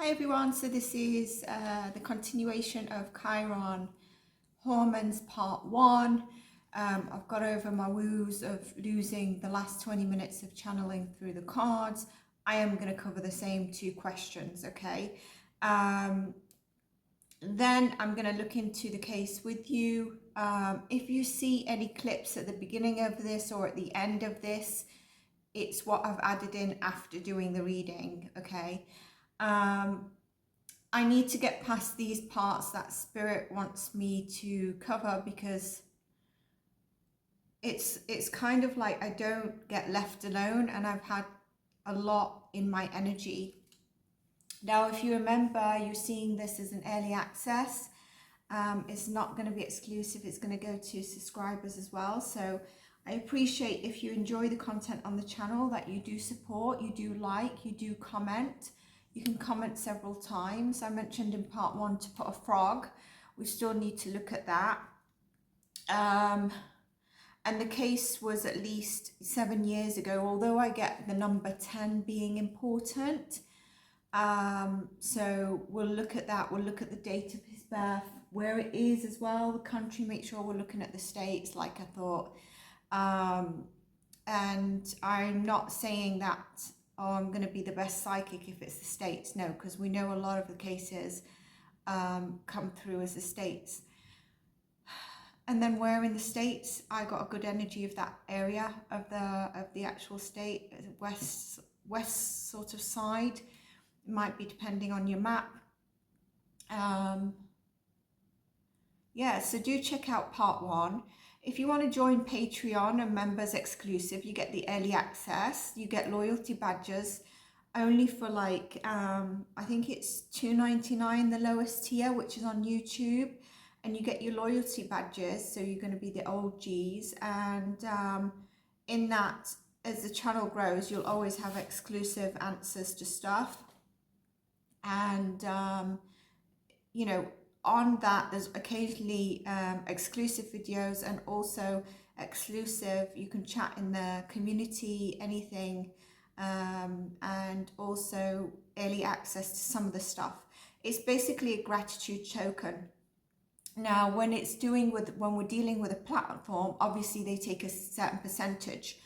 Hi everyone, so this is the continuation of Kyron Horman's part 1. I've got over my woos of losing the last 20 minutes of channeling through the cards. I am going to cover the same 2 questions, okay? Then I'm going to look into the case with you. If you see any clips at the beginning of this or at the end of this, it's what I've added in after doing the reading, okay? I need to get past these parts that Spirit wants me to cover because it's kind of like I don't get left alone, and I've had a lot in my energy. Now, if you remember, you're seeing this as an early access. It's not going to be exclusive. It's going to go to subscribers as well. So I appreciate if you enjoy the content on the channel that you do support, you do like, you do comment. You can comment several times. I mentioned in part 1 to put a frog. We still need to look at that. And the case was at least 7 years ago, although I get the number 10 being important. So we'll look at that. We'll look at the date of his birth, where it is as well, the country, make sure we're looking at the states like I thought. And I'm not saying that, oh, I'm going to be the best psychic if it's the states. No, because we know a lot of the cases come through as the states. And then where in the states, I got a good energy of that area of the actual state, west sort of side. It might be depending on your map. Yeah, so do check out part 1. If you want to join Patreon and members exclusive, you get the early access, you get loyalty badges only for like, I think it's $2.99, the lowest tier, which is on YouTube, and you get your loyalty badges, so you're going to be the OGs, and in that, as the channel grows, you'll always have exclusive answers to stuff, and you know, on that there's occasionally exclusive videos, and also exclusive, you can chat in the community, anything, and also early access to some of the stuff. It's basically a gratitude token. Now when we're dealing with a platform, obviously they take a certain percentage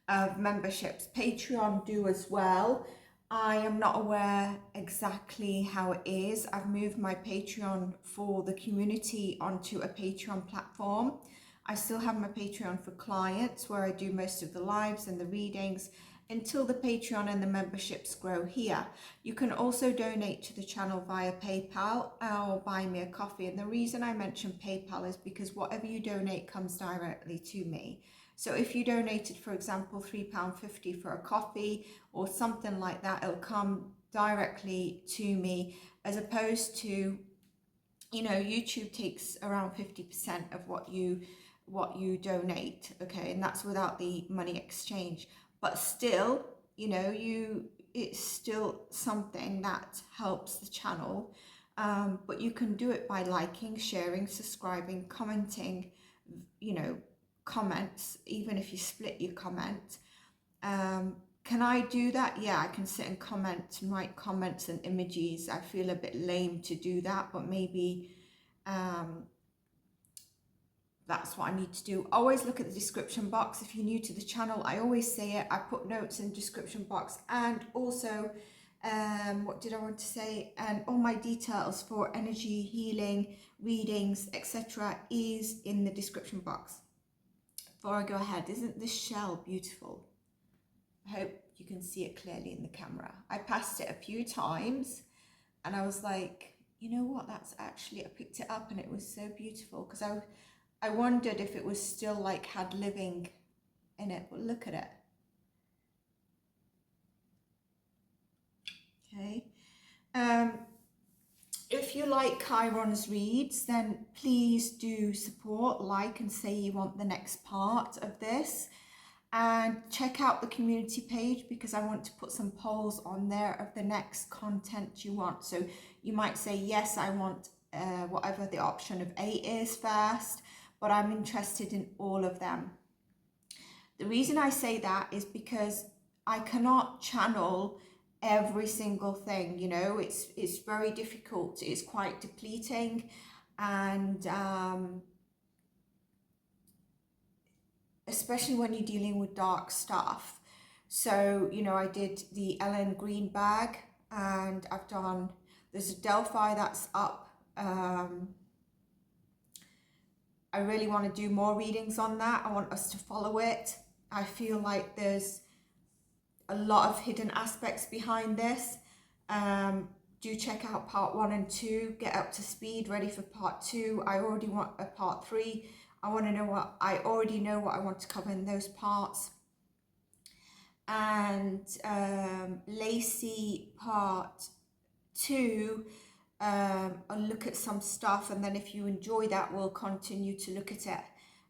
of memberships. Patreon do as well. I am not aware exactly how it is. I've moved my Patreon for the community onto a Patreon platform. I still have my Patreon for clients where I do most of the lives and the readings until the Patreon and the memberships grow here. You can also donate to the channel via PayPal or buy me a coffee. And the reason I mention PayPal is because whatever you donate comes directly to me. So if you donated, for example, £3.50 for a coffee or something like that, it'll come directly to me, as opposed to, you know, YouTube takes around 50% of what you donate, okay, and that's without the money exchange. But still, you know, it's still something that helps the channel, but you can do it by liking, sharing, subscribing, commenting, you know, comments, even if you split your comment. Can I do that? Yeah, I can sit and comment and write comments and emojis. I feel a bit lame to do that, but maybe that's what I need to do. Always look at the description box. If you're new to the channel, I always say it, I put notes in the description box, and also what did I want to say, and all my details for energy healing, readings, etc. is in the description box. Before I go ahead, isn't this shell beautiful? I hope you can see it clearly in the camera. I passed it a few times and I was like, you know what, that's actually, I picked it up and it was so beautiful, because I wondered if it was still like had living in it, but look at it. Okay. If you like Kyron's reads, then please do support, like, and say you want the next part of this. And check out the community page, because I want to put some polls on there of the next content you want. So you might say, yes, I want whatever the option of 8 is first, but I'm interested in all of them. The reason I say that is because I cannot channel every single thing, you know. It's very difficult, it's quite depleting, and especially when you're dealing with dark stuff. So, you know, I did the Ellen Green bag, and I've done, there's a Delphi that's up. I really want to do more readings on that. I want us to follow it. I feel like there's a lot of hidden aspects behind this. Do check out part 1 and 2, get up to speed, ready for part 2. I already want a part 3. I want to know what, I already know what I want to cover in those parts. And Lacey part 2, I'll look at some stuff, and then if you enjoy that, we'll continue to look at it.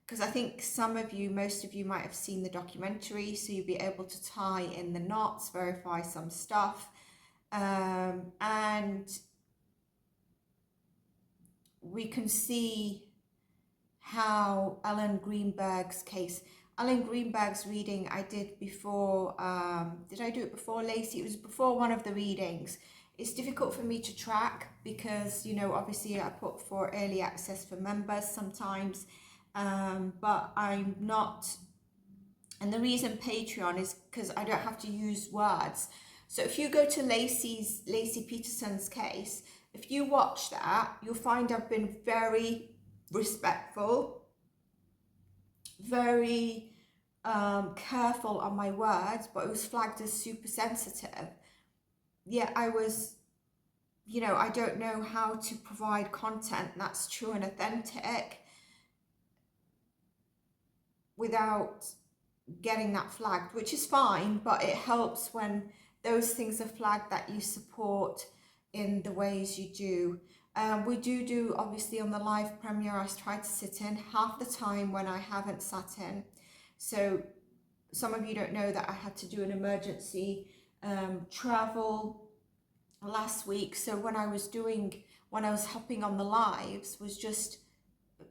Because I think some of you, most of you might have seen the documentary, so you'll be able to tie in the knots, verify some stuff. And we can see how Ellen Greenberg's case, Ellen Greenberg's reading I did before, did I do it before Lacey? It was before one of the readings. It's difficult for me to track because, you know, obviously I put for early access for members sometimes, but I'm not, and the reason Patreon is because I don't have to use words. So if you go to Lacey Peterson's case, if you watch that, you'll find I've been very respectful, very careful on my words, but it was flagged as super sensitive. Yeah, I was, you know, I don't know how to provide content that's true and authentic without getting that flagged, which is fine, but it helps when those things are flagged that you support in the ways you do. We do obviously on the live premiere, I try to sit in half the time when I haven't sat in. So some of you don't know that I had to do an emergency travel last week. So when I was hopping on the lives was just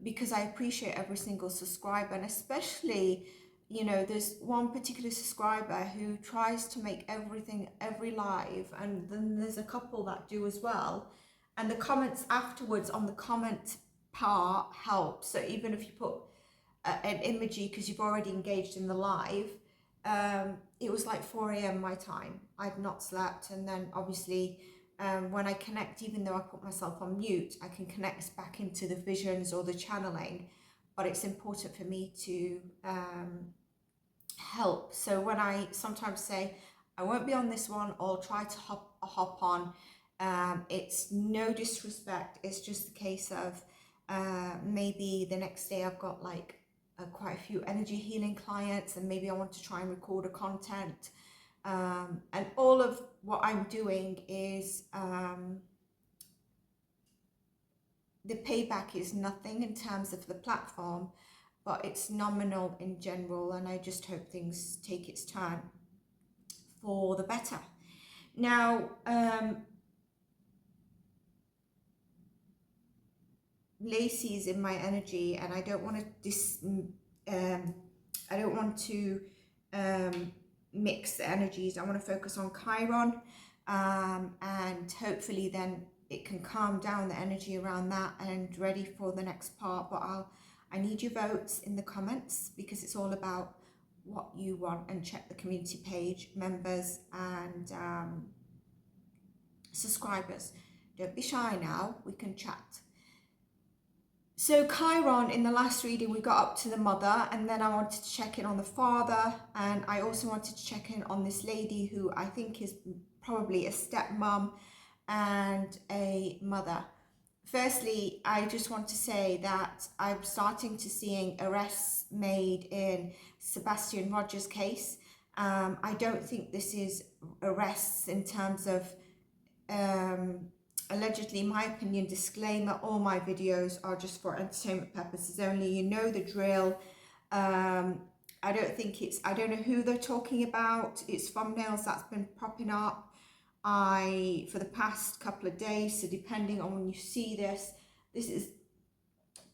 because I appreciate every single subscriber, and especially, you know, there's one particular subscriber who tries to make every live, and then there's a couple that do as well. And the comments afterwards on the comment part help. So even if you put an emoji because you've already engaged in the live, it was like 4 a.m. my time. I'd not slept, and then obviously when I connect, even though I put myself on mute, I can connect back into the visions or the channeling. But it's important for me to help. So when I sometimes say I won't be on this one, or try to hop on, it's no disrespect. It's just a case of maybe the next day I've got like quite a few energy healing clients, and maybe I want to try and record a content. And all of what I'm doing is the payback is nothing in terms of the platform, but it's nominal in general, and I just hope things take its turn for the better. Now, Lacey's in my energy, and I don't want to mix the energies. I want to focus on Kyron, and hopefully then it can calm down the energy around that and ready for the next part. But I need your votes in the comments, because it's all about what you want. And check the community page, members and subscribers. Don't be shy now, we can chat. So Kyron, in the last reading, we got up to the mother, and then I wanted to check in on the father, and I also wanted to check in on this lady who I think is probably a stepmom and a mother. Firstly, I just want to say that I'm starting to seeing arrests made in Sebastian Rogers' case. I don't think this is arrests in terms of allegedly, in my opinion, disclaimer, all my videos are just for entertainment purposes only. You know the drill. I don't know who they're talking about. It's thumbnails that's been popping up for the past couple of days. So depending on when you see this is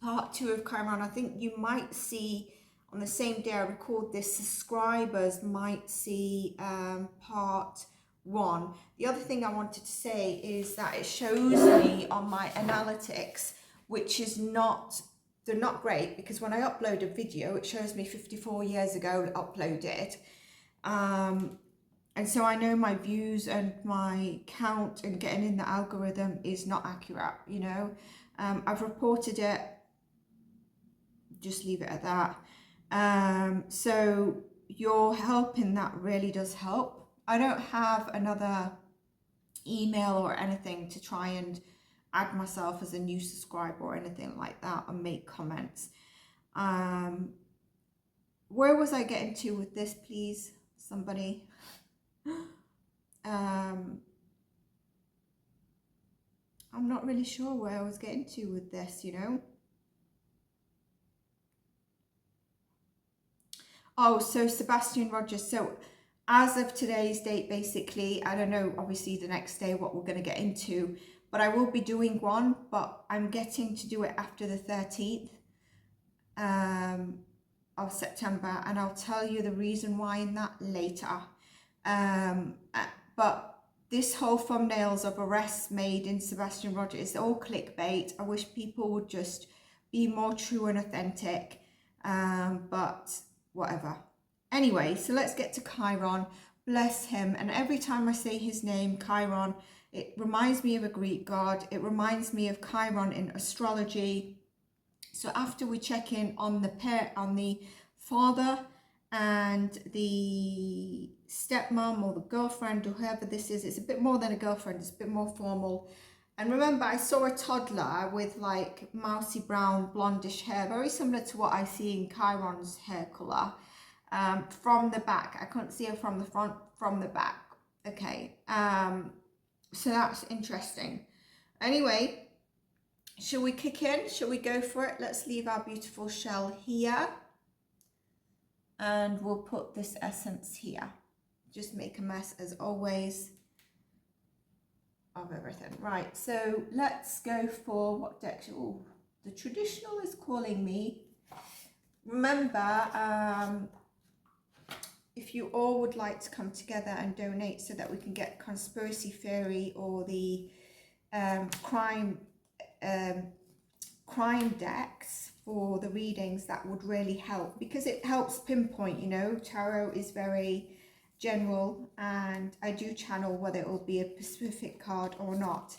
part 2 of Kyron. I think you might see on the same day I record this, subscribers might see part one. The other thing I wanted to say is that it shows me on my analytics, which is not, they're not great, because when I upload a video, it shows me 54 years ago uploaded. And so I know my views and my count and getting in the algorithm is not accurate, you know. I've reported it, just leave it at that. So your help in that really does help. I don't have another email or anything to try and add myself as a new subscriber or anything like that and make comments. Where was I getting to with this, please? Somebody. I'm not really sure where I was getting to with this, you know. Oh, so Sebastian Rogers. So as of today's date, basically, I don't know, obviously the next day what we're going to get into, but I will be doing one, but I'm getting to do it after the 13th of September, and I'll tell you the reason why in that later. But this whole thumbnails of arrests made in Sebastian Rogers is all clickbait. I wish people would just be more true and authentic, but whatever. Anyway, so let's get to Kyron. Bless him. And every time I say his name, Kyron, it reminds me of a Greek god. It reminds me of Kyron in astrology. So after we check in on the father and the stepmom or the girlfriend or whoever this is, it's a bit more than a girlfriend, it's a bit more formal. And remember, I saw a toddler with like mousy brown blondish hair, very similar to what I see in Kyron's hair color, from the back. I couldn't see her from the front, from the back. Okay, so that's interesting. Anyway, shall we kick in? Shall we go for it? Let's leave our beautiful shell here. And we'll put this essence here. Just make a mess as always of everything. Right, so let's go for what deck? Oh, the traditional is calling me. Remember, if you all would like to come together and donate so that we can get conspiracy theory or the crime decks for the readings, that would really help, because it helps pinpoint, you know, tarot is very general and I do channel whether it will be a specific card or not,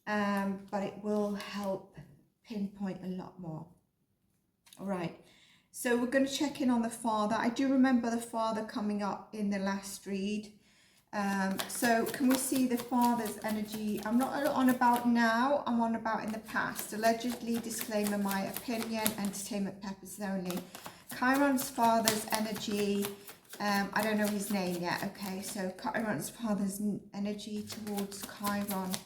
but it will help pinpoint a lot more. All right, so we're going to check in on the father. I do remember the father coming up in the last read. So can we see the father's energy? I'm not on about now, I'm on about in the past. Allegedly, disclaimer, my opinion, entertainment purposes only. Kyron's father's energy, I don't know his name yet. Okay, so Kyron's father's energy towards Kyron.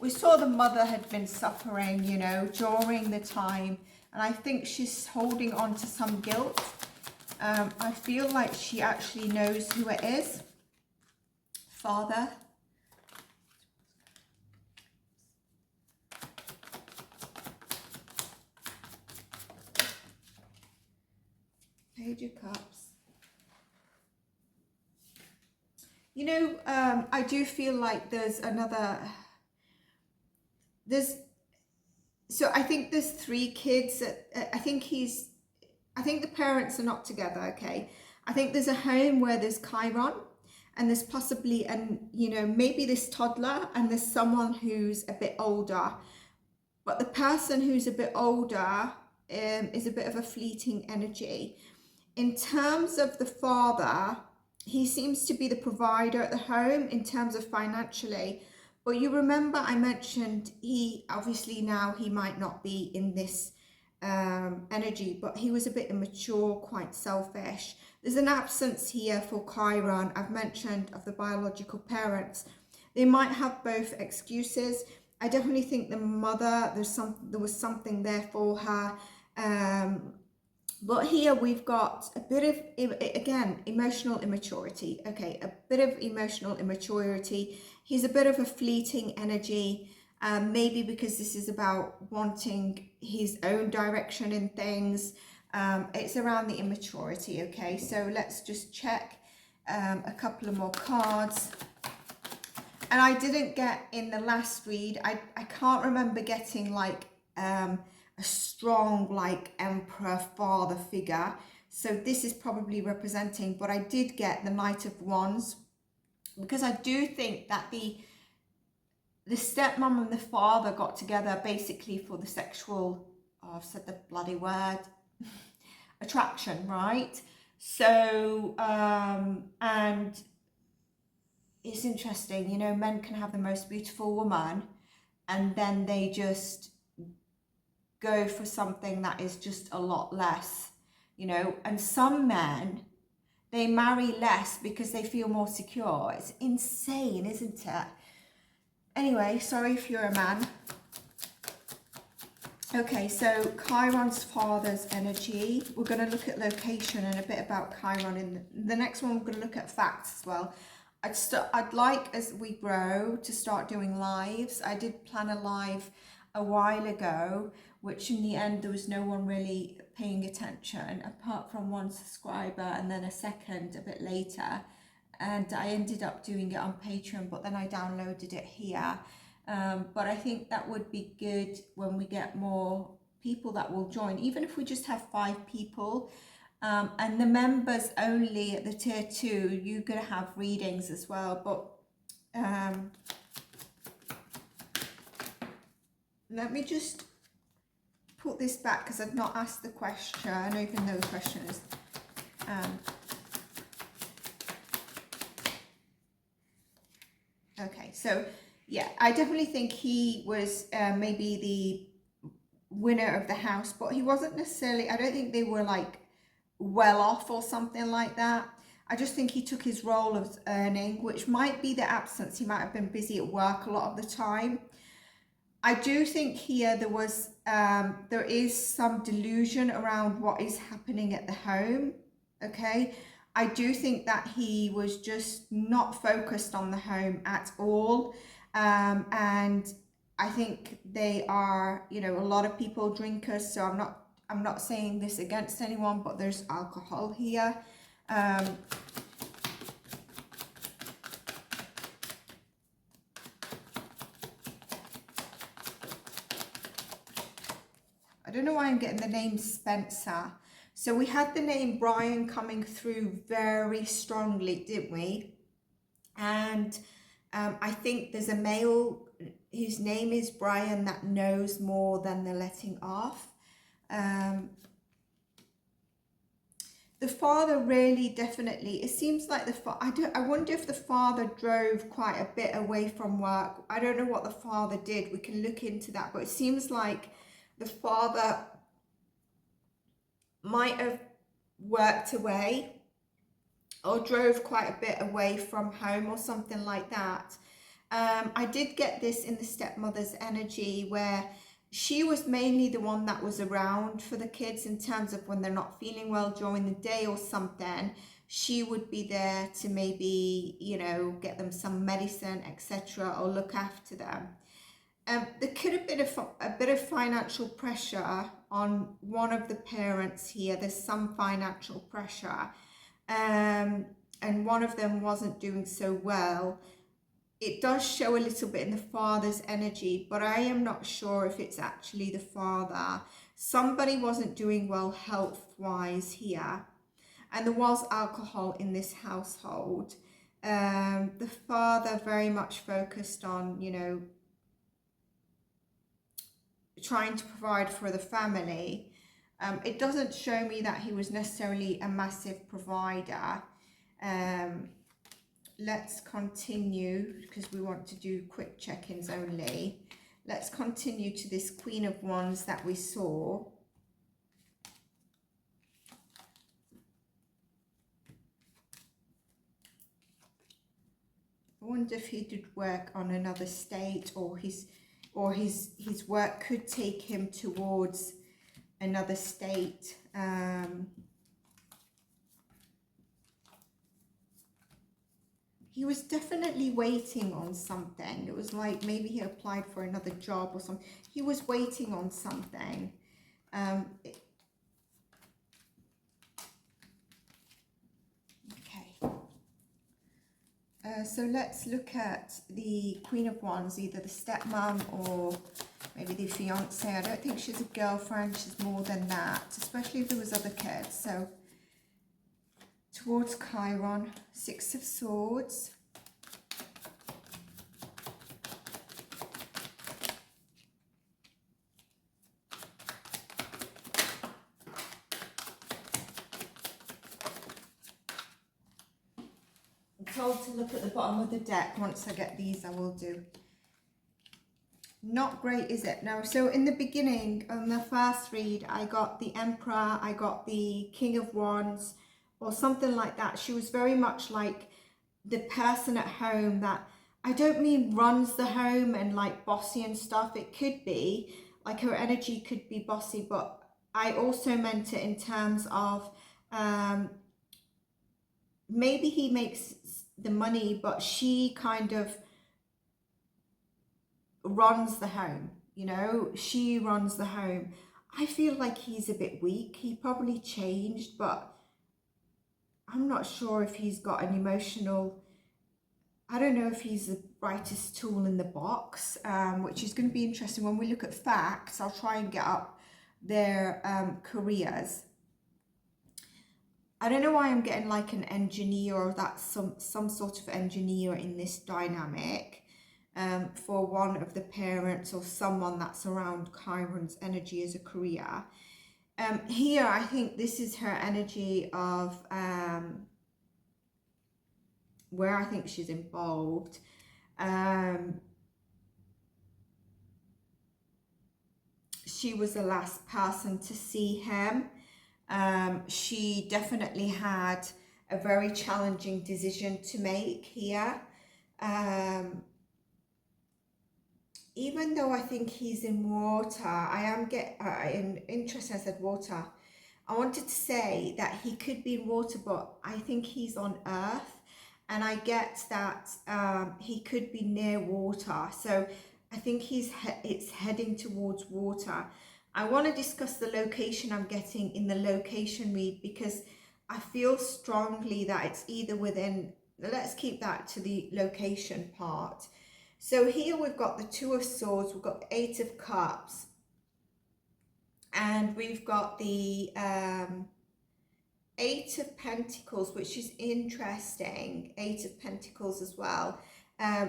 We saw the mother had been suffering, you know, during the time, and I think she's holding on to some guilt. I feel like she actually knows who it is. Father. Page of Cups. You know, I do feel like there's another, so I think there's 3 kids. I think the parents are not together, okay? I think there's a home where there's Kyron, and there's possibly, you know, maybe this toddler, and there's someone who's a bit older. But the person who's a bit older is a bit of a fleeting energy. In terms of the father, he seems to be the provider at the home in terms of financially. But you remember I mentioned he, obviously now he might not be in this energy, but he was a bit immature, quite selfish. There's an absence here for Kyron. I've mentioned of the biological parents. They might have both excuses. I definitely think the mother, there was something there for her. But here we've got a bit of, again, emotional immaturity. Okay, a bit of emotional immaturity. He's a bit of a fleeting energy. Maybe because this is about wanting his own direction in things. It's around the immaturity, okay? So let's just check a couple of more cards. And I didn't get in the last read, I can't remember getting like a strong like emperor father figure. So this is probably representing, but I did get the Knight of Wands, because I do think that the stepmom and the father got together basically for the sexual, oh, I've said the bloody word, attraction, right? So, and it's interesting, you know, men can have the most beautiful woman and then they just go for something that is just a lot less, you know, and some men, they marry less because they feel more secure. It's insane, isn't it? Anyway, sorry if you're a man. Okay, so Chiron's father's energy. We're going to look at location and a bit about Chiron. In the next one, we're going to look at facts as well. I'd like, as we grow, to start doing lives. I did plan a live a while ago, which in the end there was no one really paying attention apart from one subscriber and then a second a bit later, and I ended up doing it on Patreon, but then I downloaded it here. But I think that would be good when we get more people that will join, even if we just have 5 people. And the members only at the tier 2, you're going to have readings as well. But let me just put this back because I've not asked the question, even though the question is... okay, so yeah, I definitely think he was maybe the winner of the house, but he wasn't necessarily, I don't think they were like well off or something like that. I just think he took his role of earning, which might be the absence. He might have been busy at work a lot of the time. I do think here there was there is some delusion around what is happening at the home. Okay, I do think that he was just not focused on the home at all, and I think they are, you know, a lot of people drinkers. So I'm not saying this against anyone, but there's alcohol here. I don't know why I'm getting the name Spencer. So we had the name Brian coming through very strongly, didn't we? And I think there's a male whose name is Brian that knows more than the letting off. The father really definitely, it seems like I wonder if the father drove quite a bit away from work. I don't know what the father did. We can look into that, but it seems like the father might have worked away or drove quite a bit away from home or something like that. I did get this in the stepmother's energy where she was mainly the one that was around for the kids in terms of when they're not feeling well during the day or something. She would be there to maybe, you know, get them some medicine, etc., or look after them. There could have been a bit of financial pressure on one of the parents here. There's some financial pressure, and one of them wasn't doing so well. It does show a little bit in the father's energy, but I am not sure if it's actually the father. Somebody wasn't doing well health-wise here, and there was alcohol in this household. The father very much focused on, you know, trying to provide for the family. It doesn't show me that he was necessarily a massive provider. Let's continue because we want to do quick check-ins only. Let's continue to this Queen of Wands that we saw. I wonder if he did work on another state, or his work could take him towards another state. He was definitely waiting on something. It was like maybe he applied for another job or something. He was waiting on something. Okay. So let's look at the Queen of Wands, either the stepmom or maybe the fiance. I don't think she's a girlfriend. She's more than that, especially if there was other kids. So towards Kyron, Six of Swords. Told to look at the bottom of the deck. Once I get these, I will do. Not great, is it? No. So in the beginning, on the first read, I got the Emperor, I got the King of Wands, or something like that. She was very much like the person at home that, I don't mean runs the home and like bossy and stuff. It could be, like her energy could be bossy, but I also meant it in terms of, maybe he makes the money, but she kind of runs the home, you know, she runs the home. I feel like he's a bit weak. He probably changed, but I'm not sure if he's got an emotional, I don't know if he's the brightest tool in the box, which is going to be interesting. When we look at facts, I'll try and get up their careers. I don't know why I'm getting like an engineer, or that's some sort of engineer in this dynamic for one of the parents or someone that's around Kyron's energy as a career. Here, I think this is her energy of where I think she's involved. She was the last person to see him. She definitely had a very challenging decision to make here. Even though I think he's in water, I am interested. I said water. I wanted to say that he could be in water, but I think he's on earth, and I get that he could be near water. So I think it's heading towards water. I want to discuss the location I'm getting in the location read, because I feel strongly that it's either within, let's keep that to the location part. So here we've got the Two of Swords, we've got the Eight of Cups, and we've got the Eight of Pentacles, which is interesting. Eight of Pentacles as well.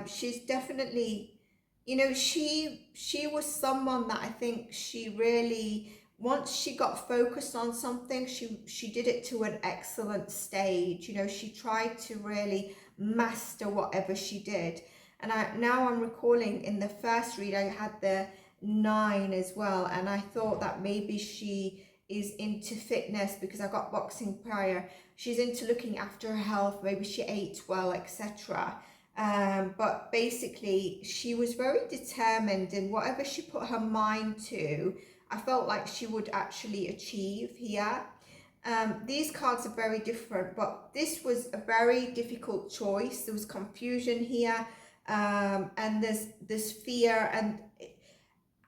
She's definitely, you know, she was someone that I think she really, once she got focused on something, she did it to an excellent stage. You know, she tried to really master whatever she did. And now I'm recalling in the first read, I had the 9 as well. And I thought that maybe she is into fitness, because I got boxing prior. She's into looking after her health. Maybe she ate well, etc. But basically, she was very determined in whatever she put her mind to. I felt like she would actually achieve here. These cards are very different, but this was a very difficult choice. There was confusion here. And there's fear, and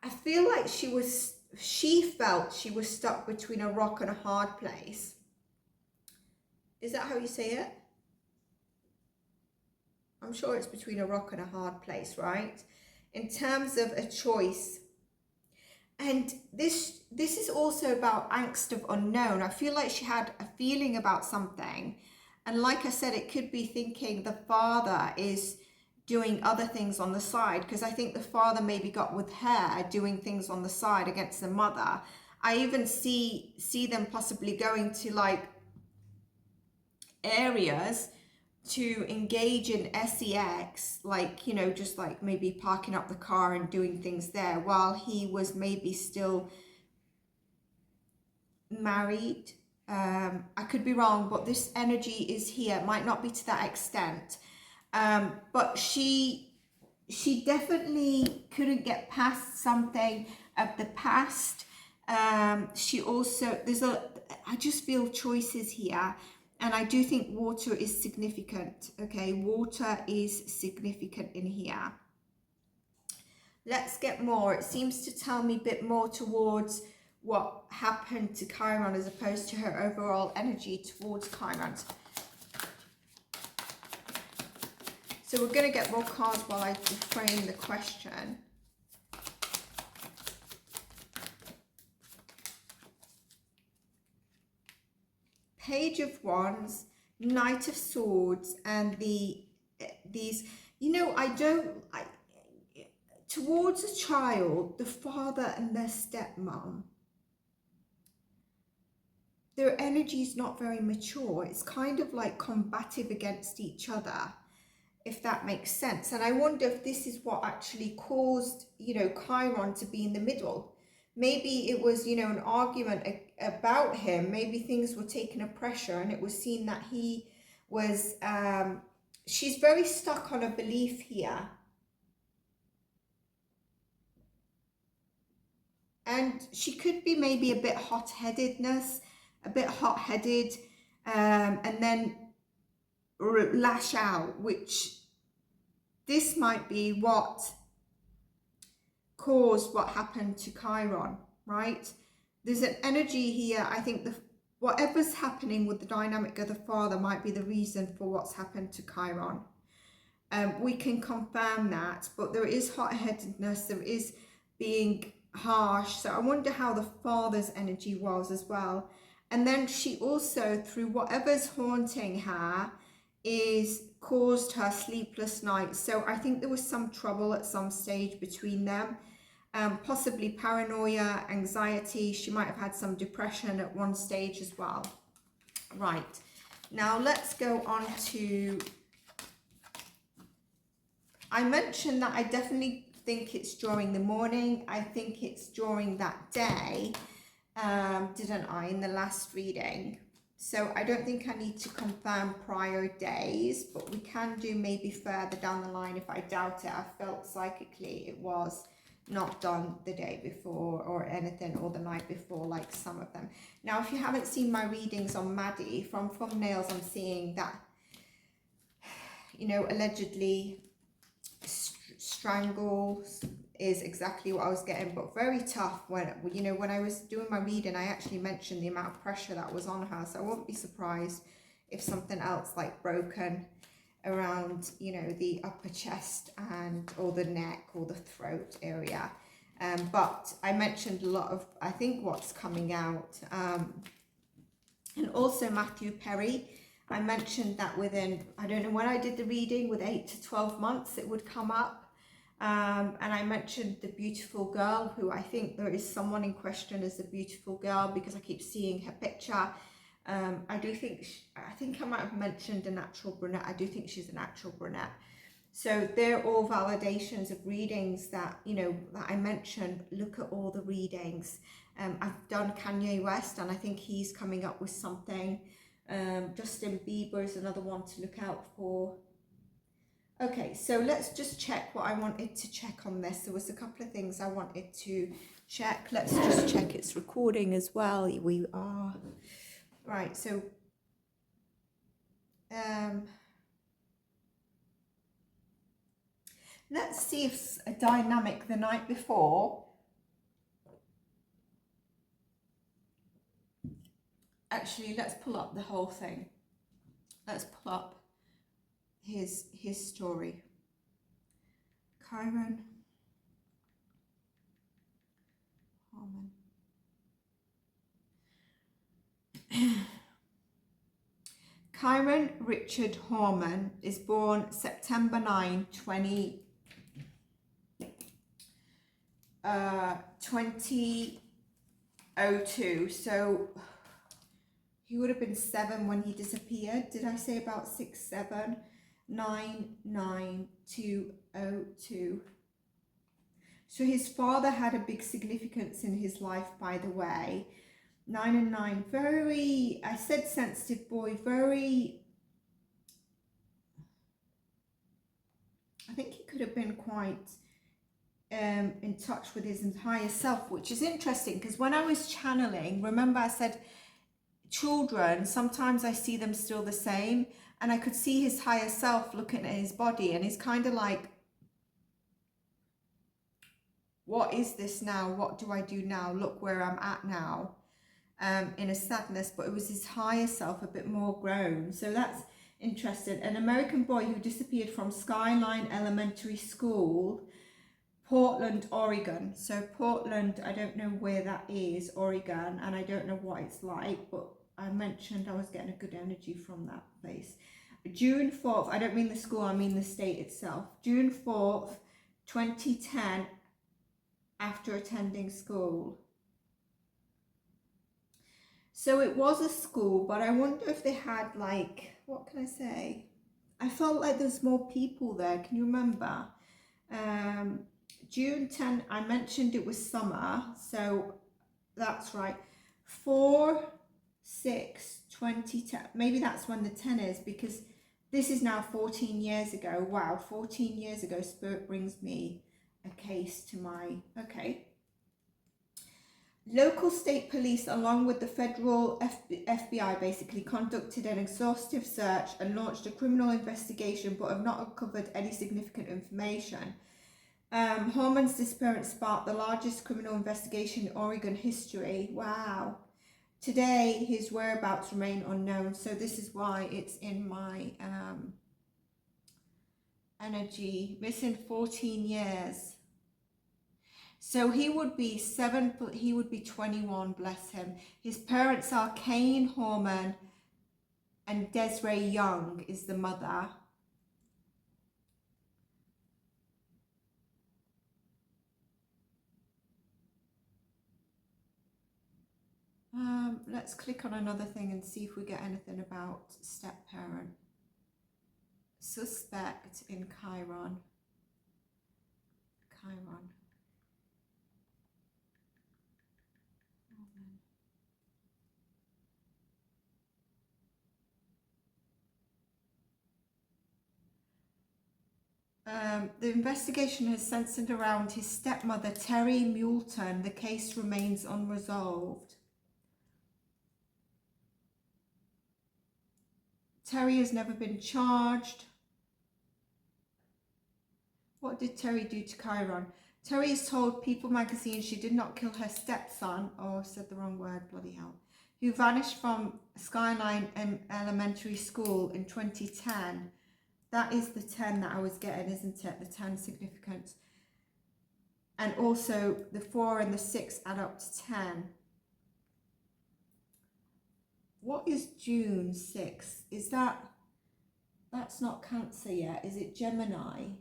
I feel like she felt she was stuck between a rock and a hard place. Is that how you say it? I'm sure it's between a rock and a hard place, right? In terms of a choice. And this is also about angst of unknown. I feel like she had a feeling about something, and like I said, it could be thinking the father is doing other things on the side, because I think the father maybe got with her doing things on the side against the mother. I even see them possibly going to like areas to engage in sex, like, you know, just like maybe parking up the car and doing things there while he was maybe still married. I could be wrong, but this energy is here. It might not be to that extent. But she definitely couldn't get past something of the past. She also, I just feel choices here. And I do think water is significant. Okay, water is significant in here. Let's get more. It seems to tell me a bit more towards what happened to Kyron as opposed to her overall energy towards Kyron. So we're going to get more cards while I frame the question. Page of Wands, Knight of Swords, and these, you know, towards a child, the father and their stepmom, their energy is not very mature. It's kind of like combative against each other, if that makes sense. And I wonder if this is what actually caused, you know, Kyron to be in the middle. Maybe it was, you know, an argument about him. Maybe things were taken a pressure and it was seen that he was, she's very stuck on a belief here. And she could be maybe a bit hot-headedness, a bit hot-headed, and then lash out, which this might be what caused what happened to Kyron, right? There's an energy here. I think whatever's happening with the dynamic of the father might be the reason for what's happened to Kyron. We can confirm that, but there is hot-headedness, there is being harsh. So I wonder how the father's energy was as well. And then she also, through whatever's haunting her, is caused her sleepless nights. So I think there was some trouble at some stage between them, possibly paranoia, anxiety. She might have had some depression at one stage as well. Right, now let's go on to, I mentioned that I definitely think it's during the morning. I think it's during that day, didn't I, in the last reading? So I don't think I need to confirm prior days, but we can do maybe further down the line if I doubt it. I felt psychically it was not done the day before or anything, or the night before, like some of them. Now, if you haven't seen my readings on Maddie, from thumbnails I'm seeing that, you know, allegedly strangle is exactly what I was getting, but very tough. When, you know, when I was doing my reading, I actually mentioned the amount of pressure that was on her, so I won't be surprised if something else like broken around, you know, the upper chest and or the neck or the throat area. But I mentioned a lot of, I think, what's coming out, and also Matthew Perry. I mentioned that within, I don't know when I did the reading, with 8 to 12 months it would come up. And I mentioned the beautiful girl, who I think there is someone in question as a beautiful girl because I keep seeing her picture. I do think, I think I might have mentioned a natural brunette. I do think she's a natural brunette. So they're all validations of readings that, you know, that I mentioned. Look at all the readings. I've done Kanye West, and I think he's coming up with something. Justin Bieber is another one to look out for. Okay, so let's just check what I wanted to check on this. There was a couple of things I wanted to check. Let's just check it's recording as well. We are. Right, so let's see if a dynamic the night before. Actually, let's pull up the whole thing. Let's pull up his story. Kyron Horman. Kyron Richard Horman is born September 9, 2002. So he would have been 7 when he disappeared. Did I say about 6, 7? 99202. So his father had a big significance in his life, by the way. 9 and 9, very, I said sensitive boy, very, I think he could have been quite in touch with his higher self, which is interesting because when I was channeling, remember I said children, sometimes I see them still the same, and I could see his higher self looking at his body, and he's kind of like, what is this now? What do I do now? Look where I'm at now. In a sadness, but it was his higher self, a bit more grown. So that's interested. An American boy who disappeared from Skyline Elementary School, Portland, Oregon. So Portland, I don't know where that is, Oregon, and I don't know what it's like, but I mentioned I was getting a good energy from that place. June 4th, I don't mean the school, I mean the state itself. June 4th, 2010, after attending school. So it was a school, but I wonder if they had like, what can I say? I felt like there's more people there. Can you remember? June 10, I mentioned it was summer, so that's right. 4/6/2010. Maybe that's when the 10 is, because this is now 14 years ago. Wow, 14 years ago. Spirit brings me a case to my, okay. Local state police, along with the federal FBI, basically conducted an exhaustive search and launched a criminal investigation, but have not uncovered any significant information. Horman's disappearance sparked the largest criminal investigation in Oregon history. Wow. Today, his whereabouts remain unknown. So this is why it's in my energy. Missing 14 years. So he would be 21, bless him. His parents are Kyron Horman and Desiree Young is the mother. Let's click on another thing and see if we get anything about step-parent. Suspect in Kyron. The investigation has centered around his stepmother, Terry Moulton. The case remains unresolved. Terry has never been charged. What did Terry do to Kyron? Terry has told People magazine she did not kill her stepson, or said the wrong word, bloody hell, who vanished from Skyline Elementary School in 2010. That is the 10 that I was getting, isn't it? The 10 significance. And also the 4 and the 6 add up to 10. What is June 6th? Is that's not Cancer yet. Is it Gemini?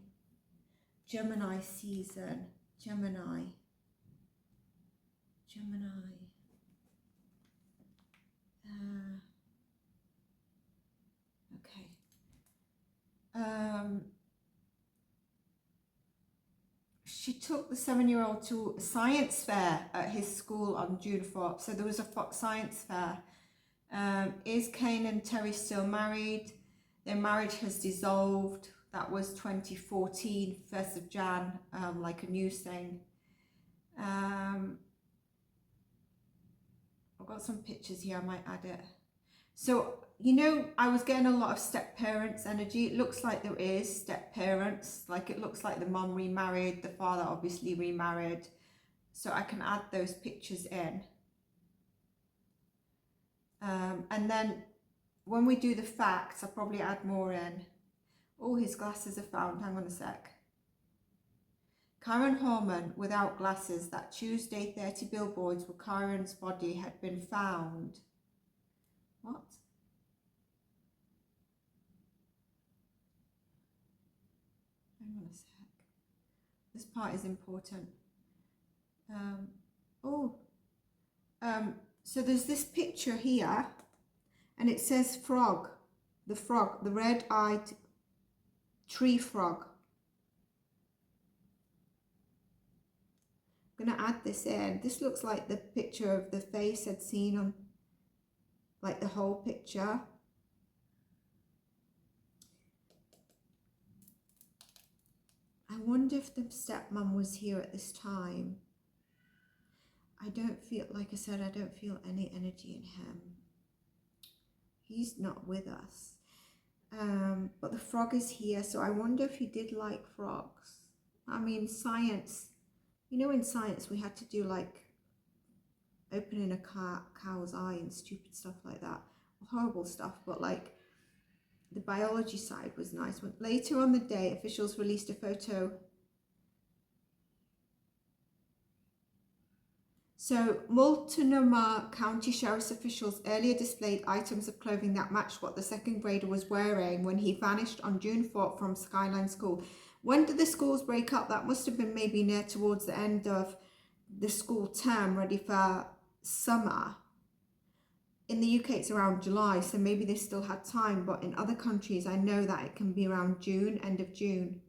Gemini season. Gemini. Okay. She took the 7-year-old to a science fair at his school on June 4th. So there was a Fox science fair. Is Kane and Terry still married? Their marriage has dissolved. That was 2014, 1st of Jan, like a news thing. I've got some pictures here, I might add it. So, you know, I was getting a lot of step-parents energy. It looks like there is step-parents. Like it looks like the mum remarried, the father obviously remarried. So I can add those pictures in. And then when we do the facts, I'll probably add more in. Oh, his glasses are found. Hang on a sec. Kyron Horman without glasses. That Tuesday, 30 billboards where Kyron's body had been found. What? Hang on a sec. This part is important. So there's this picture here, and it says frog, the red-eyed tree frog. I'm gonna add this in. This looks like the picture of the face I'd seen on, like the whole picture. I wonder if the stepmom was here at this time. I don't feel, like I said, I don't feel any energy in him. He's not with us. But the frog is here, so I wonder if he did like frogs. I mean, science, you know, in science we had to do like opening a cow's eye and stupid stuff like that. Horrible stuff, but like The biology side was nice. Later on the day, officials released a photo. So, Multnomah County Sheriff's officials earlier displayed items of clothing that matched what the second grader was wearing when he vanished on June 4th from Skyline School. When did the schools break up? That must have been maybe near towards the end of the school term, ready for summer. In the UK, it's around July, so maybe they still had time, but in other countries, I know that it can be around June, end of June.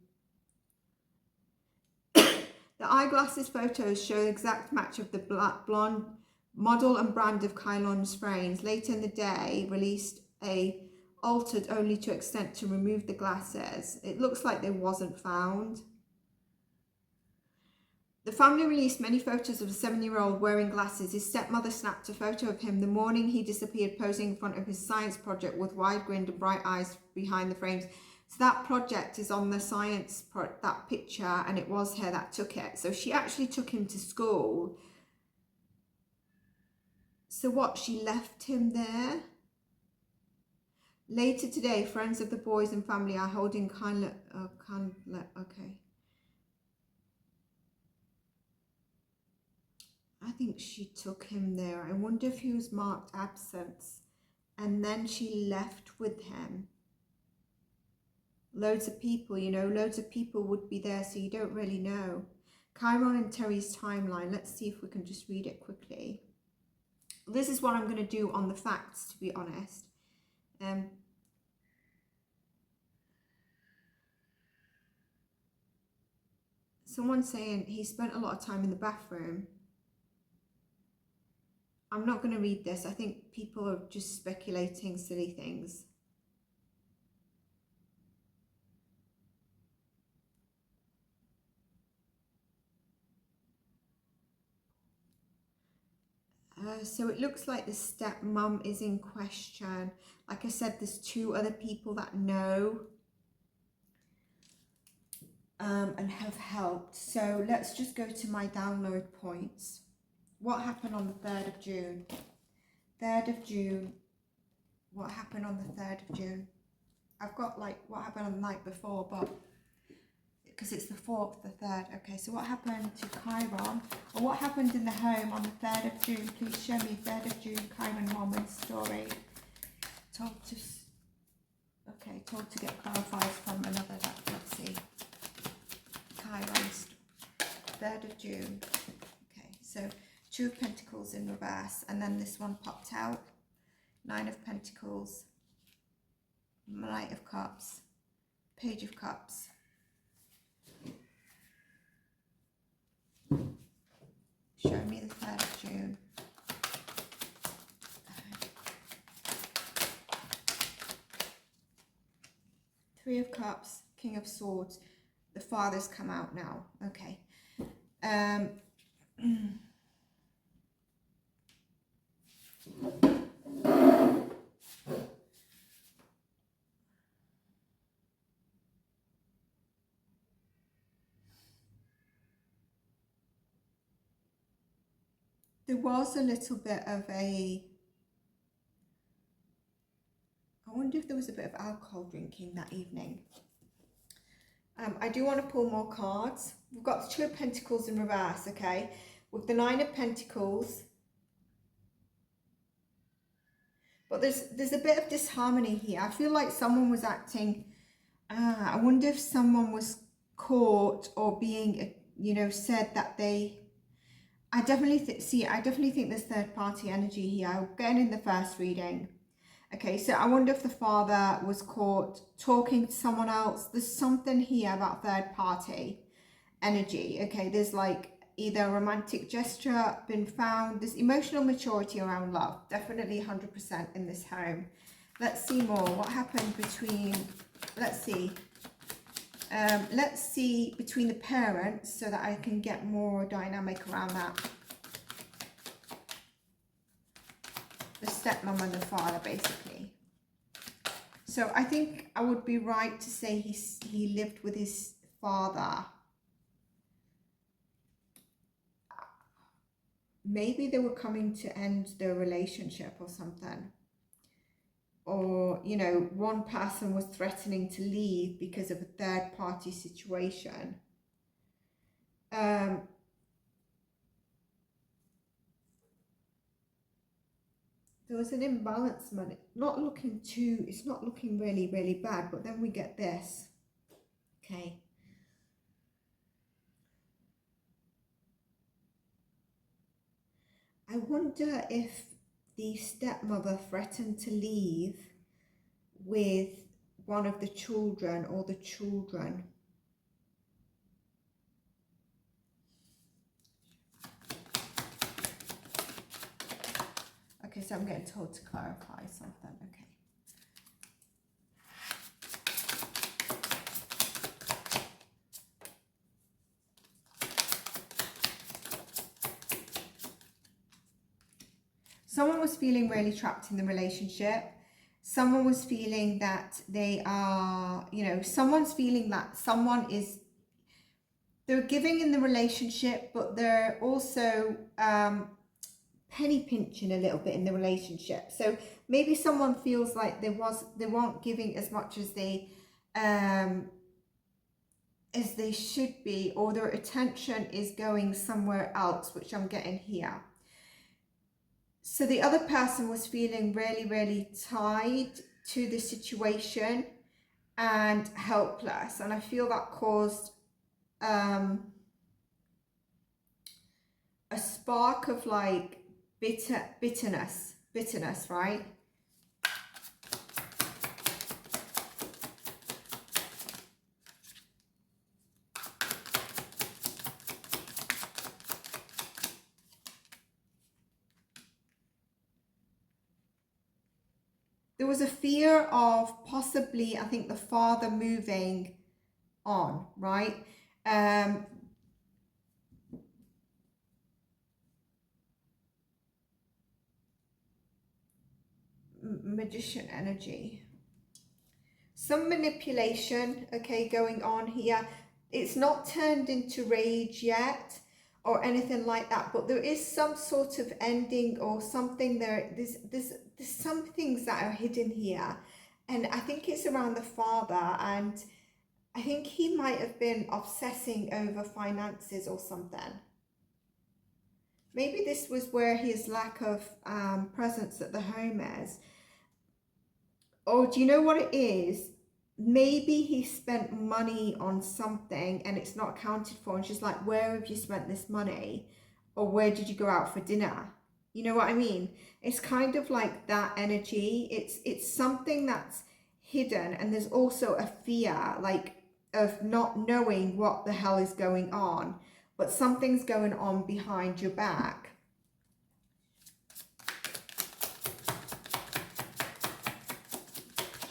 The eyeglasses photos show the exact match of the black blonde model and brand of Kyron's frames. Later in the day, released a altered only to extent to remove the glasses. It looks like they wasn't found. The family released many photos of a 7-year-old wearing glasses. His stepmother snapped a photo of him the morning he disappeared, posing in front of his science project with wide grin and bright eyes behind the frames. So that project is on the science, that picture, and it was her that took it. So she actually took him to school. So what, she left him there? Later today, friends of the boys and family are holding okay. I think she took him there. I wonder if he was marked absence and then she left with him. Loads of people, you know, loads of people would be there, so you don't really know. Kyron and Terry's timeline. Let's see if we can just read it quickly. This is what I'm going to do on the facts, to be honest. Someone's saying he spent a lot of time in the bathroom. I'm not going to read this. I think people are just speculating silly things. So it looks like the stepmom is in question. Like I said, there's 2 other people that know and have helped. So let's just go to my download points. What happened on the 3rd of June? 3rd of June. What happened on the 3rd of June? I've got like what happened on the night before, but because it's the 4th, the 3rd. Okay, so what happened to Kyron? Or what happened in the home on the 3rd of June? Please show me 3rd of June, Kyron story. Told to get clarified from another, let's see. Kyron's 3rd of June. Okay, so 2 of Pentacles in reverse, and then this one popped out. 9 of Pentacles, Knight of Cups, Page of Cups. Show me the 3rd of June. Three of Cups, King of Swords. The Father's come out now. Okay. There was a little bit of I wonder if there was a bit of alcohol drinking that evening. I do want to pull more cards. We've got the 2 of Pentacles in reverse, okay? With the 9 of Pentacles. But there's a bit of disharmony here. I feel like someone was acting, I wonder if someone was caught or being, you know, said that they, I definitely think there's third party energy here. I'm getting in the first reading. Okay, so I wonder if the father was caught talking to someone else. There's something here about third party energy. Okay, there's like either a romantic gesture been found. There's emotional maturity around love. Definitely 100% in this home. Let's see more. What happened between, let's see between the parents so that I can get more dynamic around that. The stepmom and the father, basically. So I think I would be right to say he lived with his father. Maybe they were coming to end their relationship or something. or, you know, one person was threatening to leave because of a third party situation. There was an imbalance, man. It's not looking really, really bad, but then we get this. Okay. I wonder if the stepmother threatened to leave with one of the children or the children. Okay, so I'm getting told to clarify something. Okay. Someone was feeling really trapped in the relationship. Someone was feeling that they are, you know, someone's feeling that they're giving in the relationship, but they're also penny pinching a little bit in the relationship. So maybe someone feels like they weren't giving as much as they should be, or their attention is going somewhere else, which I'm getting here. So the other person was feeling really, really tied to the situation and helpless. And I feel that caused a spark of like bitterness, right? There was a fear of possibly, I think, the father moving on, right? Magician energy. Some manipulation, okay, going on here. It's not turned into rage yet or anything like that, but there is some sort of ending or something there. There's some things that are hidden here, and I think it's around the father, and I think he might have been obsessing over finances or something. Maybe this was where his lack of presence at the home is. Or do you know what it is? Maybe he spent money on something and it's not accounted for, and she's like, where have you spent this money? Or where did you go out for dinner? You know what I mean? It's kind of like that energy. It's something that's hidden, and there's also a fear, like, of not knowing what the hell is going on, but something's going on behind your back.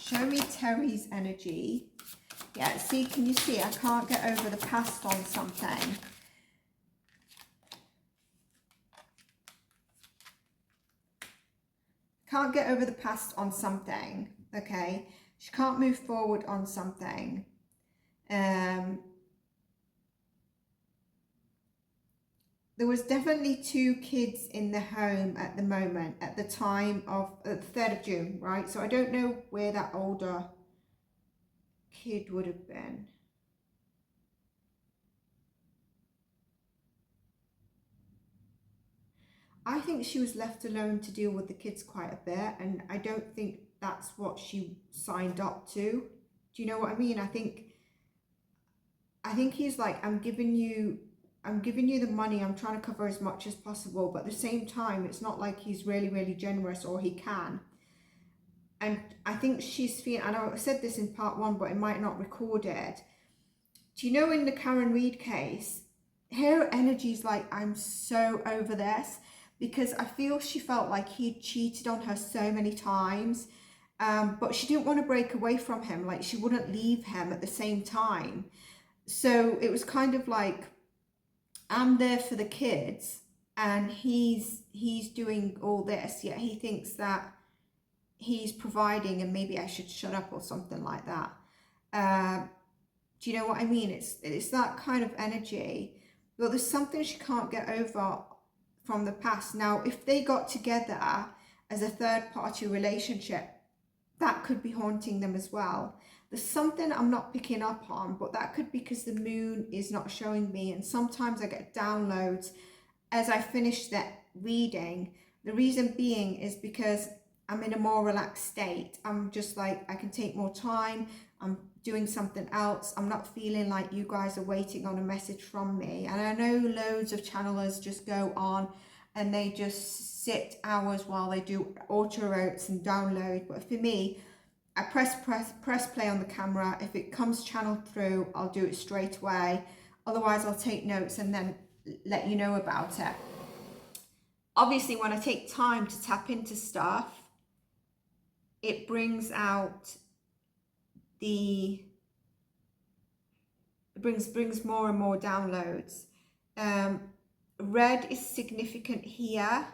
Show me Terry's energy. Yeah, see, can you see? I can't get over the past on something. Can't get over the past on something, okay? She can't move forward on something. There was definitely 2 kids in the home at the moment, at the time of the 3rd of June, right? So I don't know where that older kid would have been. I think she was left alone to deal with the kids quite a bit, and I don't think that's what she signed up to. Do you know what I mean? I think he's like, I'm giving you the money, I'm trying to cover as much as possible, but at the same time, it's not like he's really, really generous, or he can. And I think she's feeling, and I said this in part 1, but it might not record it. Do you know, in the Karen Reed case, her energy's like, I'm so over this, because I feel she felt like he cheated on her so many times, but she didn't want to break away from him. Like, she wouldn't leave him at the same time. So it was kind of like, I'm there for the kids, and he's doing all this, yet he thinks that he's providing, and maybe I should shut up or something like that. Do you know what I mean? It's that kind of energy. But there's something she can't get over from the past. Now, if they got together as a third party relationship, that could be haunting them as well. There's something I'm not picking up on, but that could be because the moon is not showing me, and sometimes I get downloads as I finish that reading. The reason being is because I'm in a more relaxed state. I'm just like, I can take more time. I'm doing something else. I'm not feeling like you guys are waiting on a message from me. And I know loads of channelers just go on and they just sit hours while they do auto routes and download. But for me, I press play on the camera. If it comes channeled through, I'll do it straight away. Otherwise, I'll take notes and then let you know about it. Obviously, when I take time to tap into stuff, it brings out the, it brings more and more downloads. Red is significant here,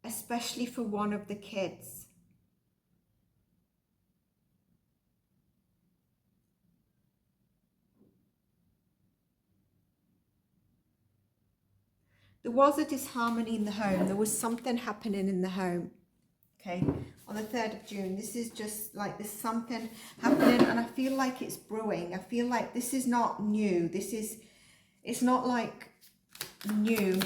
especially for one of the kids. There was a disharmony in the home. There was something happening in the home. Okay, on the 3rd of June, this is just like there's something happening, and I feel like it's brewing. I feel like this is not new. It's not like new.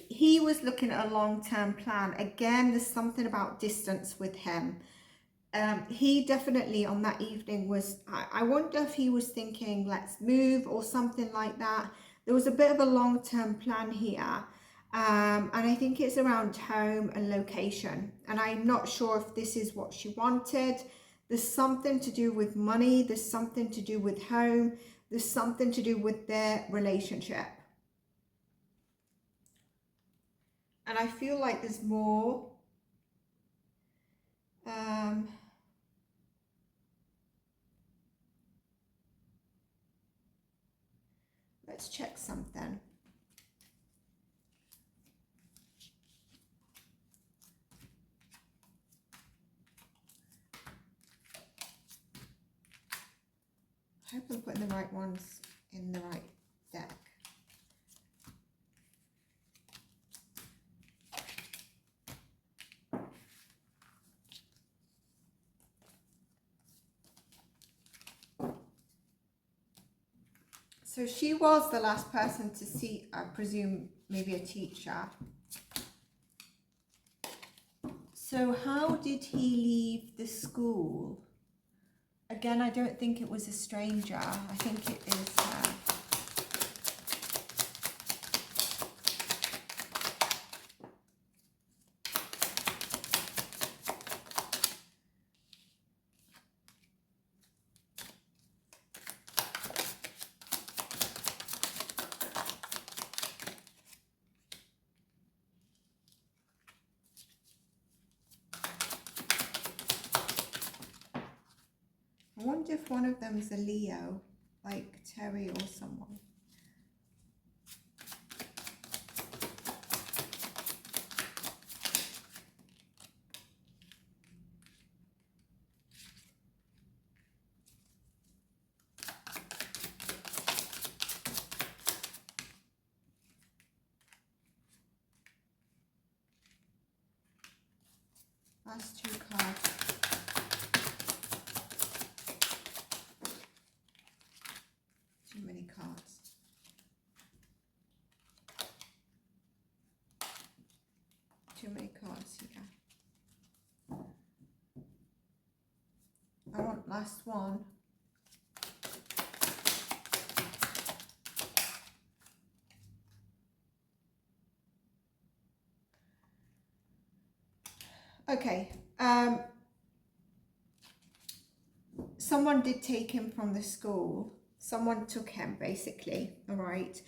He was looking at a long-term plan. Again, there's something about distance with him. He definitely on that evening was, I wonder if he was thinking, let's move or something like that. There was a bit of a long-term plan here. And I think it's around home and location. And I'm not sure if this is what she wanted. There's something to do with money. There's something to do with home. There's something to do with their relationship. And I feel like there's more. Let's check something. I hope I'm putting the right ones in the right deck. So she was the last person to see, I presume, maybe a teacher. So how did he leave the school? Again, I don't think it was a stranger. I think it is... I wonder if one of them is a Leo, like Terry or someone. Last 2 cards. Too many cards. Too many cards here. I want last one. Okay. Someone did take him from the school. Someone took him, basically. All right.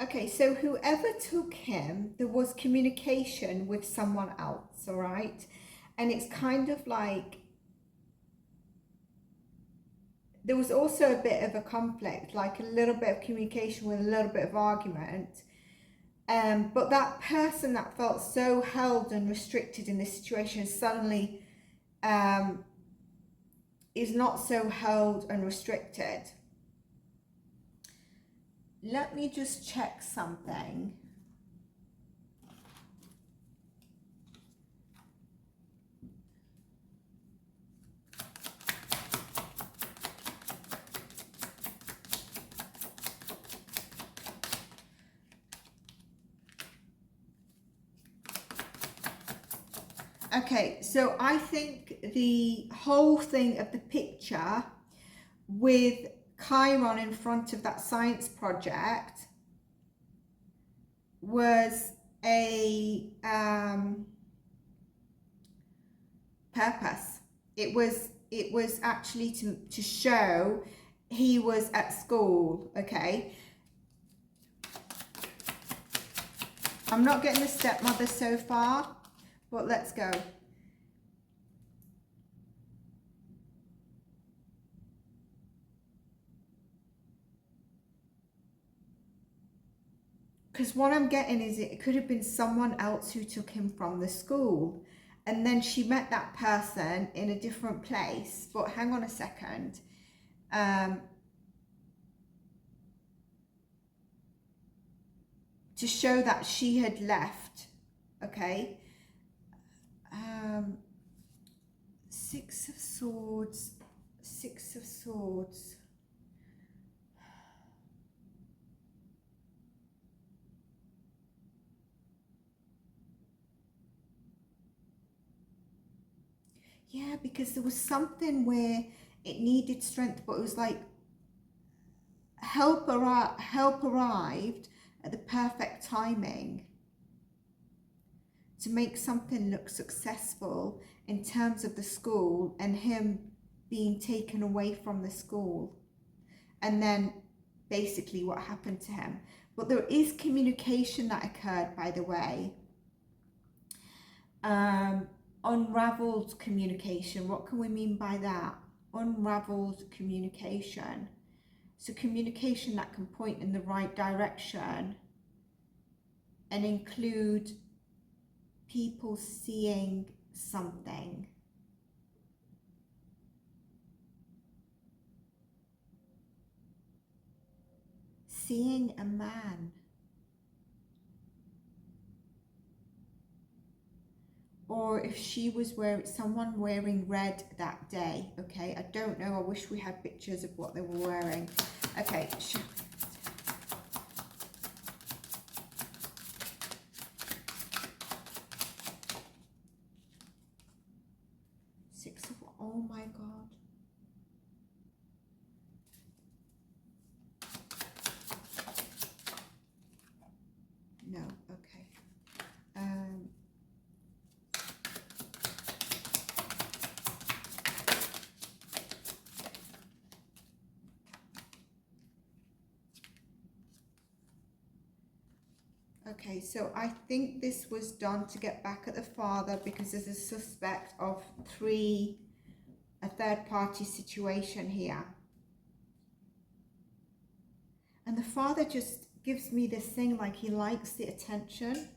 Okay, so whoever took him, there was communication with someone else, all right? And it's kind of like, there was also a bit of a conflict, like a little bit of communication with a little bit of argument. But that person that felt so held and restricted in this situation suddenly is not so held and restricted. Let me just check something. Okay, so I think the whole thing of the picture with Kyron in front of that science project was a purpose. It was actually to show he was at school, okay? I'm not getting the stepmother so far, but let's go. Because what I'm getting is it could have been someone else who took him from the school. And then she met that person in a different place. But hang on a second. To show that she had left. Okay. Six of Swords. Six of Swords. Yeah, because there was something where it needed strength, but it was like help arrived at the perfect timing to make something look successful in terms of the school and him being taken away from the school. And then basically what happened to him. But there is communication that occurred, by the way. Unraveled communication. What can we mean by that? Unraveled communication. So communication that can point in the right direction and include people seeing something. Seeing a man. Or if she was someone wearing red that day, okay? I don't know, I wish we had pictures of what they were wearing. Okay, oh my God. No, okay. Okay, so I think this was done to get back at the father because there's a suspect of a third party situation here. And the father just gives me this thing like he likes the attention.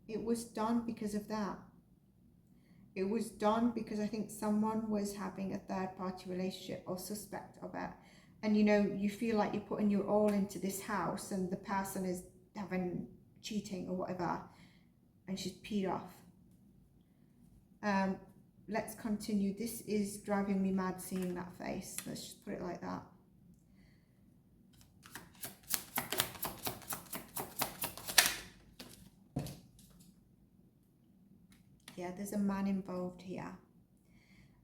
It was done because of that. It was done because I think someone was having a third party relationship or suspect of it. And you know, you feel like you're putting your all into this house and the person is having cheating or whatever and she's peed off. Let's continue. This is driving me mad seeing that face. Let's just put it like that. Yeah, there's a man involved here.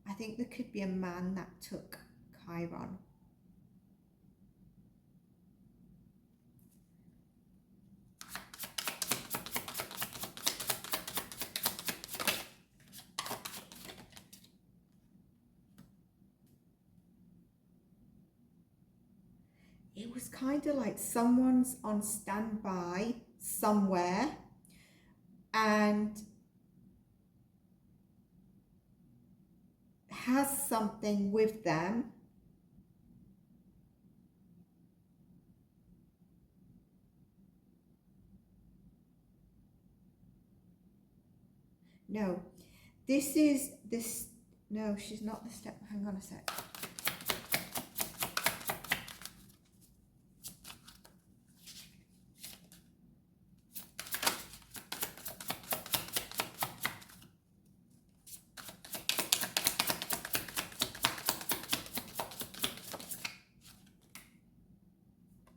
I think there could be a man that took Kyron. it was kind of like someone's on standby somewhere and has something with them. No, this is this. No, she's not the step. Hang on a sec.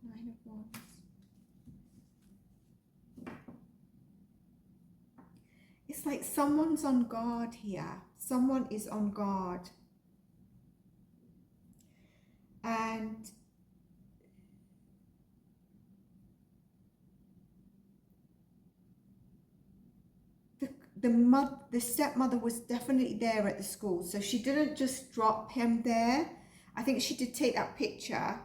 Nine of Wands. It's like someone's on guard here. Someone is on guard. And the stepmother was definitely there at the school. So she didn't just drop him there. I think she did take that picture.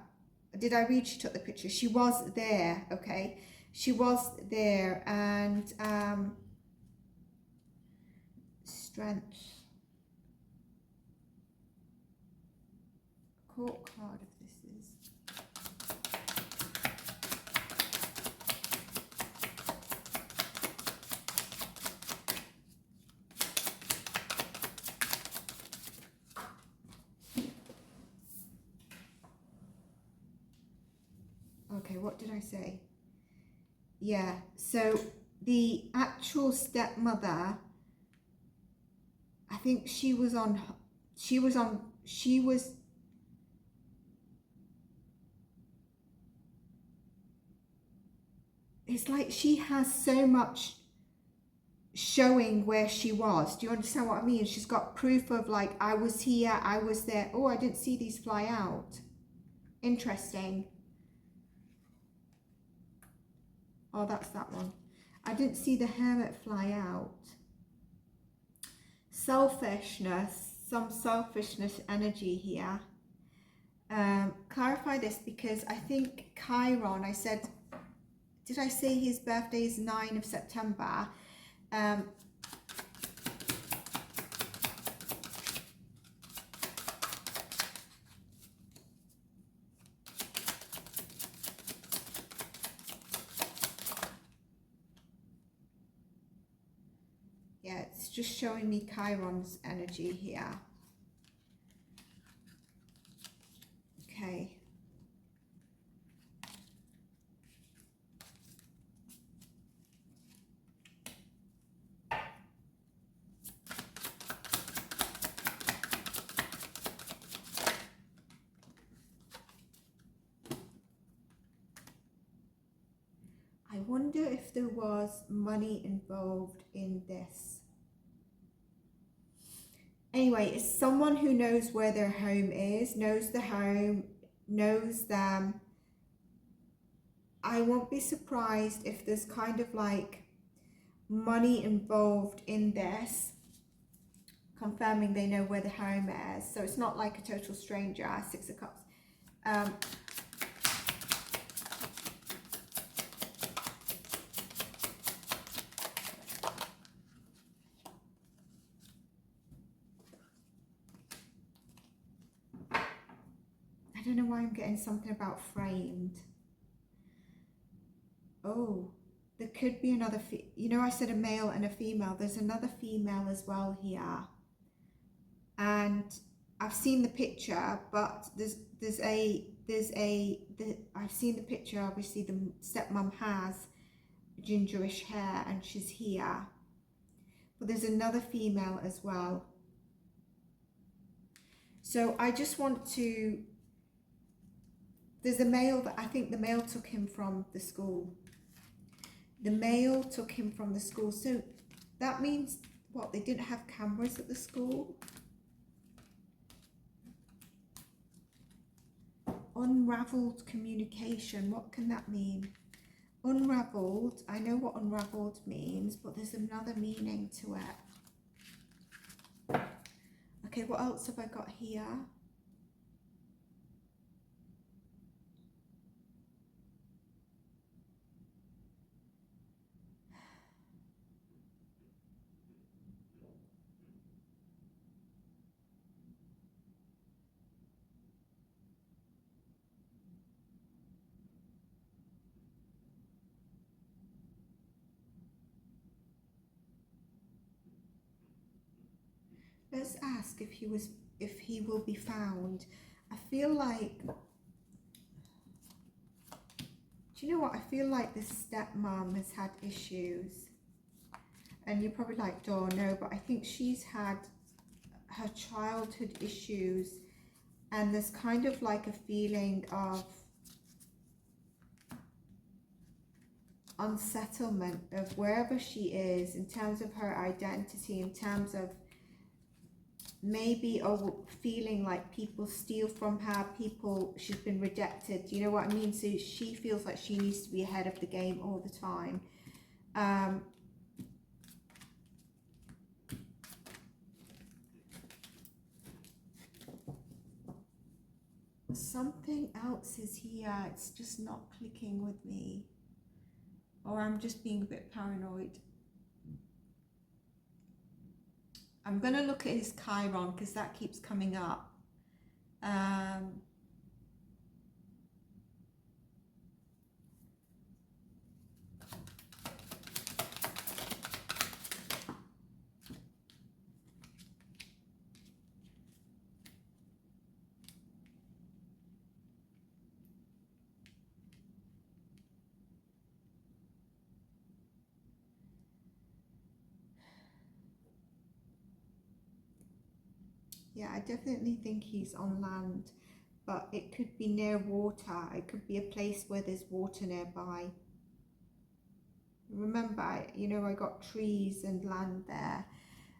Did I read she took the picture? She was there, okay? She was there. And strength. Court card if this is. Okay, what did I say? Yeah, so the actual stepmother, I think she was, it's like she has so much showing where she was. Do you understand what I mean? She's got proof of like, I was here, I was there. Oh, I didn't see these fly out. Interesting. Oh, that's that one. I didn't see the Hermit fly out. Selfishness, some selfishness energy here. Clarify this because I think Kyron, I said, did I say his birthday is 9 of September? Yeah, it's just showing me Chiron's energy here. Okay. I wonder if there was money involved in this. Anyway, it's someone who knows where their home is, knows the home, knows them. I won't be surprised if there's kind of like money involved in this, confirming they know where the home is. So it's not like a total stranger. 6 of Cups. I don't know why I'm getting something about framed. Oh, there could be another, you know, I said a male and a female. There's another female as well here. And I've seen the picture, but I've seen the picture. Obviously the stepmom has gingerish hair and she's here. But there's another female as well. So I just want to, there's a male that I think the male took him from the school. The male took him from the school. So that means, what, they didn't have cameras at the school? Unraveled communication, what can that mean? Unraveled, I know what unraveled means, but there's another meaning to it. Okay, what else have I got here? ask if he will be found. I feel like, do you know what? I feel like this stepmom has had issues. And you're probably like, oh no, but I think she's had her childhood issues, and there's kind of like a feeling of unsettlement of wherever she is in terms of her identity, in terms of maybe feeling like people steal from her, she's been rejected, you know what I mean? So she feels like she needs to be ahead of the game all the time. Something else is here, it's just not clicking with me, or I'm just being a bit paranoid. I'm gonna look at his Kyron because that keeps coming up. Yeah, I definitely think he's on land, but it could be near water. It could be a place where there's water nearby. Remember, I got trees and land there.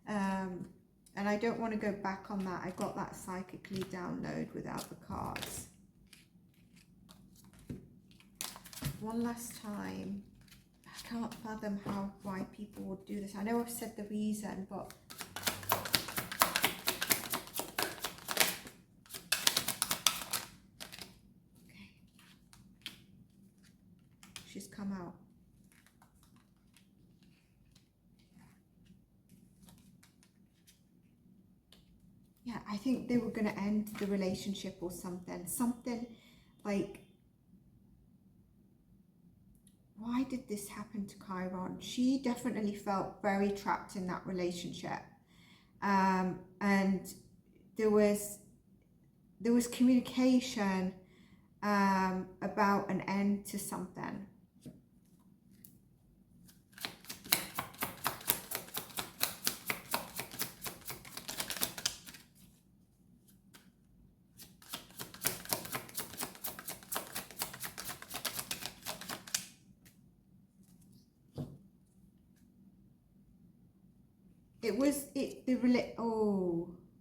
And I don't want to go back on that. I got that psychically download without the cards. One last time. I can't fathom why people would do this. I know I've said the reason, but okay. She's come out. Yeah, I think they were going to end the relationship or something. Something like, why did this happen to Kyron? She definitely felt very trapped in that relationship. And there was communication about an end to something.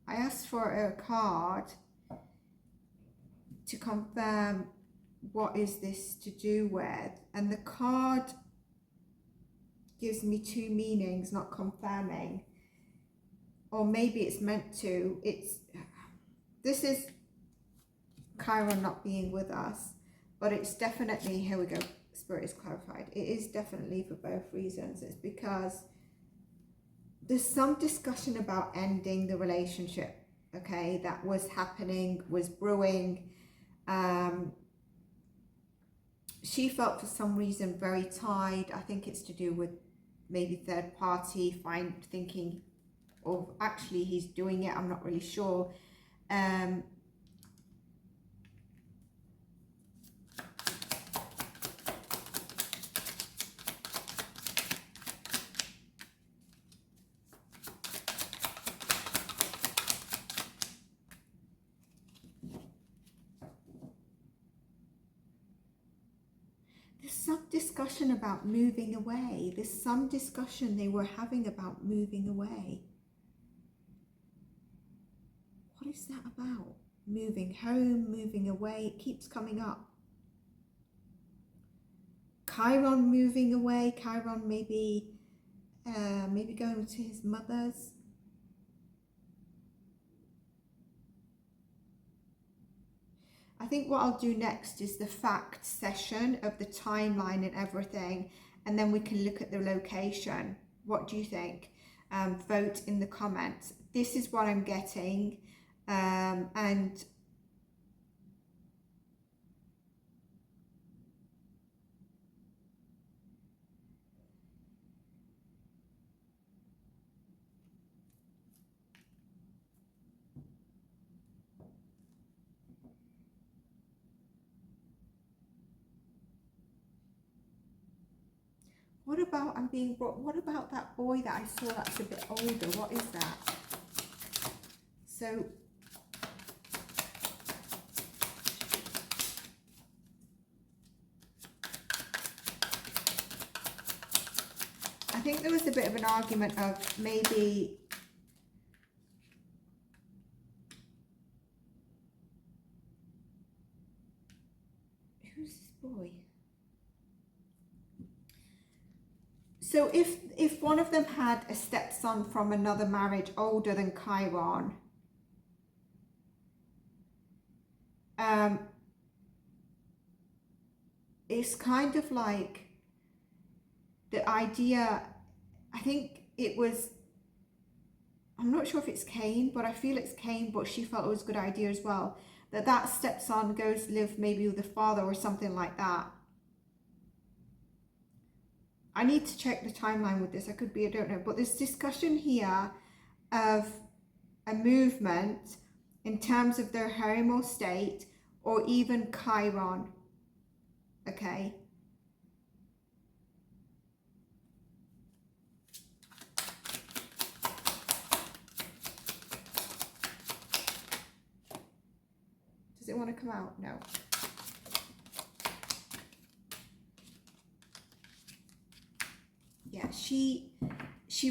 I asked for a card to confirm what is this to do with, and the card gives me two meanings, not confirming, or maybe it's meant to. This is Kyron not being with us, but it's definitely, here we go, Spirit is clarified, it is definitely for both reasons. It's because there's some discussion about ending the relationship, okay, that was happening, was brewing. She felt for some reason very tied. I think it's to do with maybe third party thinking, or actually he's doing it, I'm not really sure. There's some discussion about moving away. There's some discussion they were having about moving away. What is that about? Moving home, moving away, it keeps coming up. Kyron moving away, Kyron maybe going to his mother's. I think what I'll do next is the fact session of the timeline and everything, and then we can look at the location. What do you think? Vote in the comments. This is what I'm getting, and What about I'm being brought? What about that boy that I saw that's a bit older? What is that? So I think there was a bit of an argument of maybe who's this boy? So if one of them had a stepson from another marriage older than Kyron, it's kind of like the idea, I think it was, I'm not sure if it's Cain, but I feel it's Cain, but she felt it was a good idea as well, that stepson goes live maybe with the father or something like that. I need to check the timeline with this. I could be, I don't know, but there's discussion here of a movement in terms of their hormonal state or even Kyron. Okay. Does it want to come out? No. Yeah, she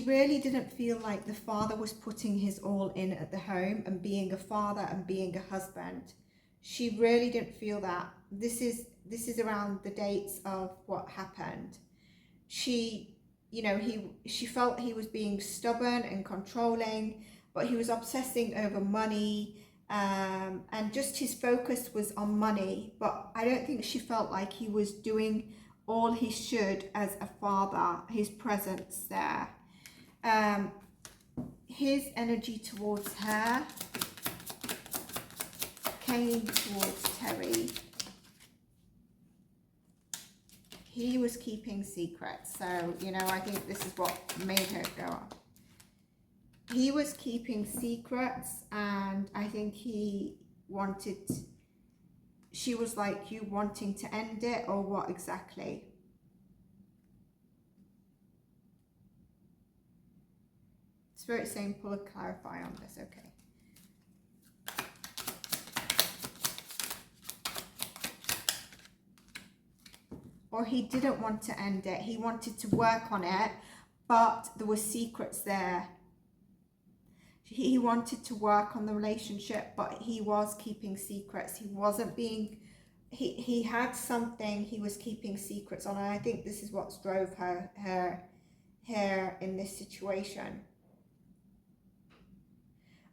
really didn't feel like the father was putting his all in at the home and being a father and being a husband. She really didn't feel that. This is around the dates of what happened. She, you know, she felt he was being stubborn and controlling, but he was obsessing over money, and just his focus was on money. But I don't think she felt like he was doing all he should as a father, his presence there. His energy towards her came towards Terry. He was keeping secrets, so, you know, I think this is what made her go up. He was keeping secrets, and I think he wanted, she was like, you wanting to end it, or what exactly? Spirit saying pull a clarify on this, okay. Or he didn't want to end it. He wanted to work on it, but there were secrets there. He wanted to work on the relationship, but he was keeping secrets. He wasn't being, he had something he was keeping secrets on, and I think this is what drove her in this situation.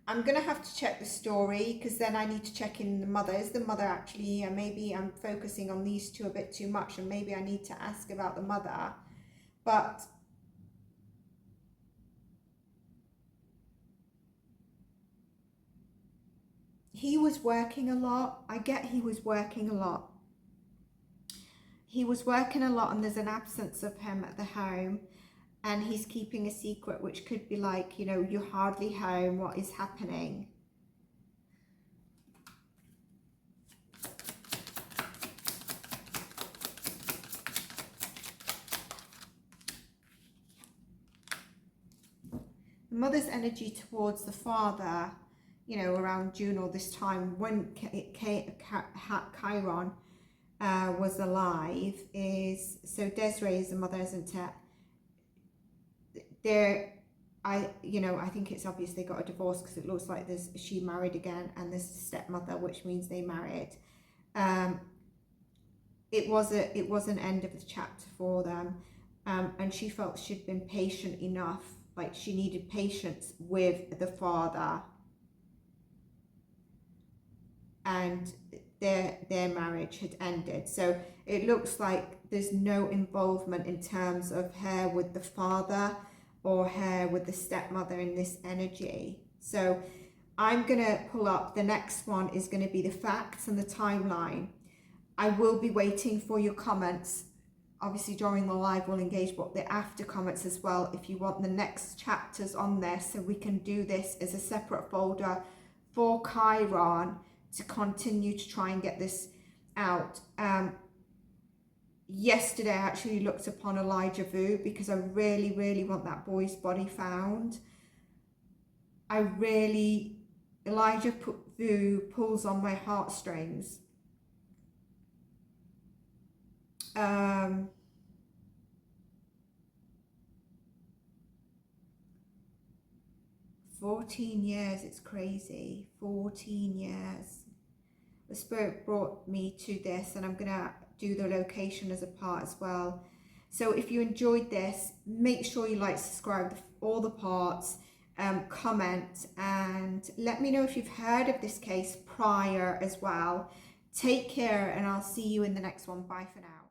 I'm going to have to check the story, because then I need to check in the mother. Is the mother actually here? Maybe I'm focusing on these two a bit too much, and maybe I need to ask about the mother. But he was working a lot. I get he was working a lot. He was working a lot, and there's an absence of him at the home. And he's keeping a secret, which could be like, you know, you're hardly home, what is happening? The mother's energy towards the father, you know, around June or this time when Kyron was alive is, so Desiree is the mother, isn't it? I think it's obvious they got a divorce, because it looks like she married again, and there's a stepmother, which means they married. It was an end of the chapter for them, and she felt she'd been patient enough, like she needed patience with the father, and their marriage had ended. So it looks like there's no involvement in terms of her with the father or her with the stepmother in this energy. So I'm going to pull up, the next one is going to be the facts and the timeline. I will be waiting for your comments. Obviously during the live we'll engage, but the after comments as well, if you want the next chapters on this, so we can do this as a separate folder for Kyron to continue to try and get this out. yesterday I actually looked upon Elijah Vu because I really, really want that boy's body found. Elijah Vu pulls on my heartstrings. 14 years, it's crazy. 14 years. The Spirit brought me to this, and I'm gonna do the location as a part as well. So if you enjoyed this, make sure you like, subscribe, all the parts, comment, and let me know if you've heard of this case prior as well. Take care, and I'll see you in the next one. Bye for now.